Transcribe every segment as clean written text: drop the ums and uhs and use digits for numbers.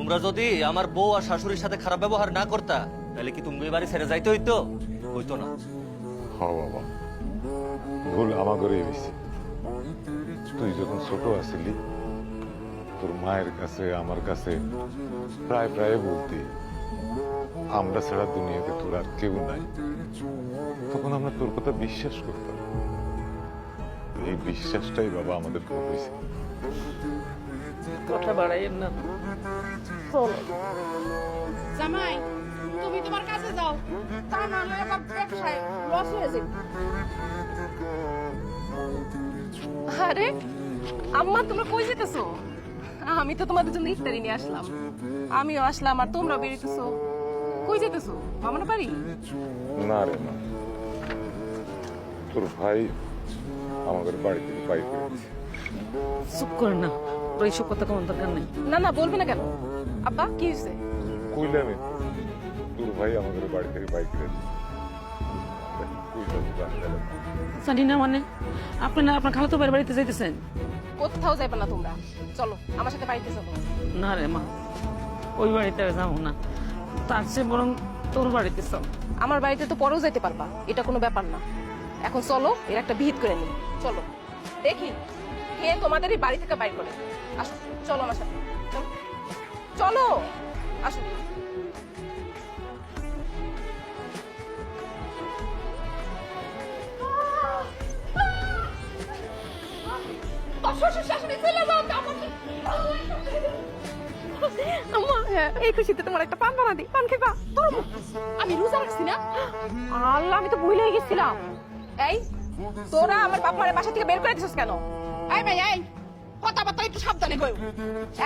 তোমরা যদি আমার বউ আর শাশুড়ির সাথে খারাপ ব্যবহার না করতা তাহলে কি তুমি বাড়ি ছেড়ে যাইতে হইতো? হইতো না। হ বাবা, ভুল আমার করে হয়েছে। তুই যখন ছোট আছিলি তোর মায়ের কাছে আমার কাছে প্রায় প্রায় বলতি আমরা ছাড়া দুনিয়াতে তোর আর কেউ নাই। তখন আমরা তোর কথা বিশ্বাস করতাম। এই বিশ্বাসটাই বাবা আমাদের খুব হয়েছে। কথা বাড়াইয়েন না। জামাই, তুমি তোমার কাছে যাও, তা না হলে আবার ব্যবসায় লস হয়ে যাবে। আরে আম্মা, তোমরা কই যেতেছো? আমি তো তোমাদের জন্য ইফতারি নিয়ে আসলাম। আমিও আসলাম আর তোমরা বেরিয়েছো। কই যেতেছো? মামার বাড়ি? না রে না, তোর ভাই আমাদের বাড়ি থেকে বাইক করে দিয়েছে। চুপ করেন না, ওর এইসব কথা কোনো দরকার নেই। না না, বলবে না কেন? আব্বা, কি হয়েছে? কইলে আমি তোর ভাই আমাদের বাড়ি থেকে বাইক করে দিয়েছে। জানি না মানে আপনি না আপনার খালাতো ভাইয়ের বাড়িতে যাইতেছেন? কোথাও যাইবে না তোমরা, চলো আমার সাথে বাড়িতে চলো। না রে মা, ওই বাড়িতে আর যাবো না, তার চেয়ে বরং তোর বাড়িতে চল। আমার বাড়িতে তো পরেও যাইতে পারবা, এটা কোনো ব্যাপার না। এখন চলো, এর একটা ভিত করে নিই। চলো দেখি কে তোমাদের এই বাড়ি থেকে বাইর করে। আসো, চলো আমার সাথে, চলো চলো, আসো। এই খুশিতে তোমার একটা পান বানা দিই, পান খেবা? আমি রোজা রাখছি না। আল্লাহ, আমি তো ভুলে গেছিলাম। এই তোরা আমার বাপ মায়ের বাসা থেকে বের করে দিছিস কেন? এই ভাই, এই কথাবার্তা একটু সাবধানে কইও।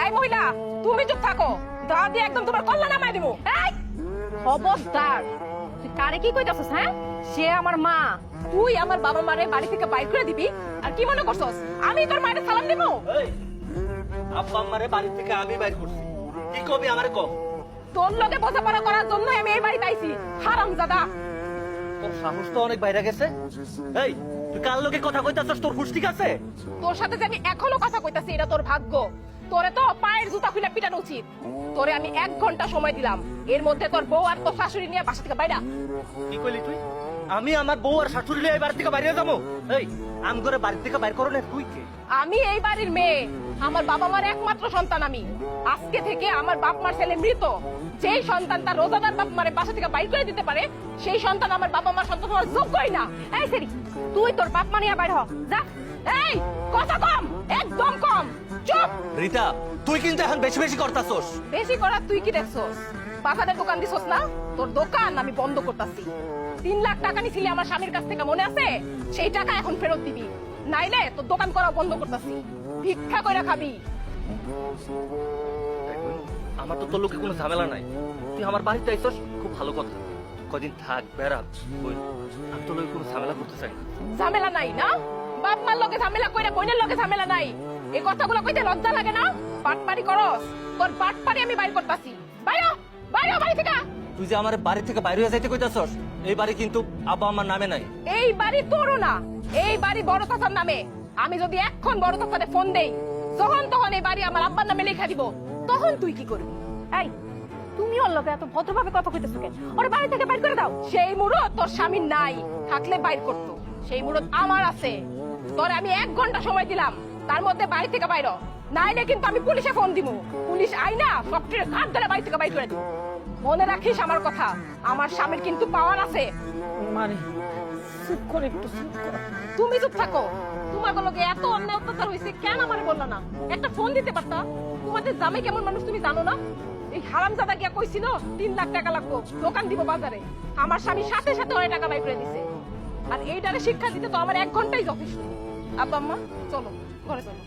এই মহিলা, তুমি চুপ থাকো, দা দিয়ে একদম তোমার কল্লা নামাই দিব। এই খবরদার, তুই কারে কি কইতাছস? হ্যাঁ, সে আমার মা। তুই আমার বাবা মারে বাড়ি থেকে বাইর করে দিবি আর কি মনে করছস আমি তোর মায়ের সালাম দিব? এই আব্বা আমারে বাড়ি থেকে আমি বাইর করছি, কি কবি আমারে কও? তোর লগে বোঝাপড়া করার জন্য আমি এই বাড়িতে আইছি, হারামজাদা। তোর সাহস তো অনেক বাইরে গেছে। এই তুই কার লগে কথা কইতাছস? তোর হুঁশ ঠিক আছে? তোর সাথে যে আমি এখনো কথা কইতাছি এটা তোর ভাগ্য। তোরে তো পায়ের জুতা খুলে পিটানো উচিত। তোরে আমি 1 ঘন্টা সময় দিলাম, এর মধ্যে তোর বউ আর তোর শাশুড়ি নিয়ে বাসা থেকে বাইরা। কি কইলি তুই? আমি আমার বউ আর শাশুড়ি নিয়ে এই বাড়ি থেকে বাইরে যাবো? এই আম করে বাড়ি থেকে বাইর করো না তুই কে? আমি এই বাড়ির মেয়ে, আমার বাবা মার একমাত্র সন্তান আমি। আজকে থেকে আমার বাপ মার ছেলে মৃত। যেই সন্তান তার রোজাদার বাপ মারে বাসা থেকে বাইর করে দিতে পারে, সেই সন্তান আমার বাবা মার সন্তান হওয়ার যোগ্যই না। এই সেরি, তুই তোর বাপ মা নিয়ে বাইর হ, যা। এই কথা কম, একদম কম, চুপ। রিতা, তুই কিন্তু এখন বেশি বেশি করতাছস। বেশি করা তুই কি দেখছস? বাজারের দোকান দিছস না? তোর দোকান আমি বন্ধ করতাছি। 3 লাখ টাকা নিছিলি আমার স্বামীর কাছ থেকে, মনে আছে? সেই টাকা এখন ফেরত দিবি, নাইলে তোর দোকান করা বন্ধ করতাছি। ভিক্ষা কইরা খাবি। আমার তো তোর লোকে কোনো ঝামেলা নাই। তুই আমার বাড়িতে আইছস, খুব ভালো কথা। কদিন থাক, বেড়া। ওই আমি তোর লোকে কোনো ঝামেলা করতে চাই না। ঝামেলা নাই না? বাপ মার লগে ঝামেলা কইরা বোনের লগে ঝামেলা নাই, এই কথাগুলো কইতে লজ্জা লাগে না? পাটপাড়ি করস, তোর পাটপাড়ি আমি বাইর করতাছি। বাইরে বাইরে বাড়ি থেকে। তুই যে আমার বাড়ি থেকে বাইরে হয়ে যাইতে কইতাছস, এই বাড়ি কিন্তু আব্বা আমার নামে নাই। এই বাড়ি তোরও না, এই বাড়ি বড় চাচার নামে। আমি যদি এখন বড় চাচারে ফোন দেই, যখন তখন এই বাড়ি আমার আব্বার নামে লেখা দিব, তখন তুই কি করবি? এই তুমি ওর লগে এত ভদ্রভাবে কথা কইতেছো কেন? ওর বাড়ি থেকে বাইর করে দাও। সেই মুরত তোর স্বামীর নাই, থাকলে বাইর করতো। সেই মুরত আমার আছে। তোরে আমি 1 ঘন্টা সময় দিলাম, তার মধ্যে বাড়ি থেকে বাইর হ, নাইলে কিন্তু আমি পুলিশে ফোন দিব। পুলিশ আইনা সবটির ঘাট ধরে বাড়ি থেকে বাইর করে দিব। মনে রাখিস আমার কথা, আমার স্বামীর কিন্তু পাওয়ার আছে। মানে চুপ করে, একটু চুপ কর। তুমি চুপ থাকো। তোমার লগে এত অন্যায় অত্যাচার হয়েছে, কেন আমারে বললা না? একটা ফোন দিতে পারতা। তোমাদের জামাই কেমন মানুষ তুমি জানো না? এই হারামজাদা গিয়া কইছিল 3 লাখ টাকা লাগবো, দোকান দিব বাজারে। আমার স্বামী সাথে সাথে অনেক টাকা বাই করে দিছে। আর এইটারে শিক্ষা দিতে তো আমার 1 ঘন্টাই যথেষ্ট। আব্বা আম্মা চলো, ঘরে চলো।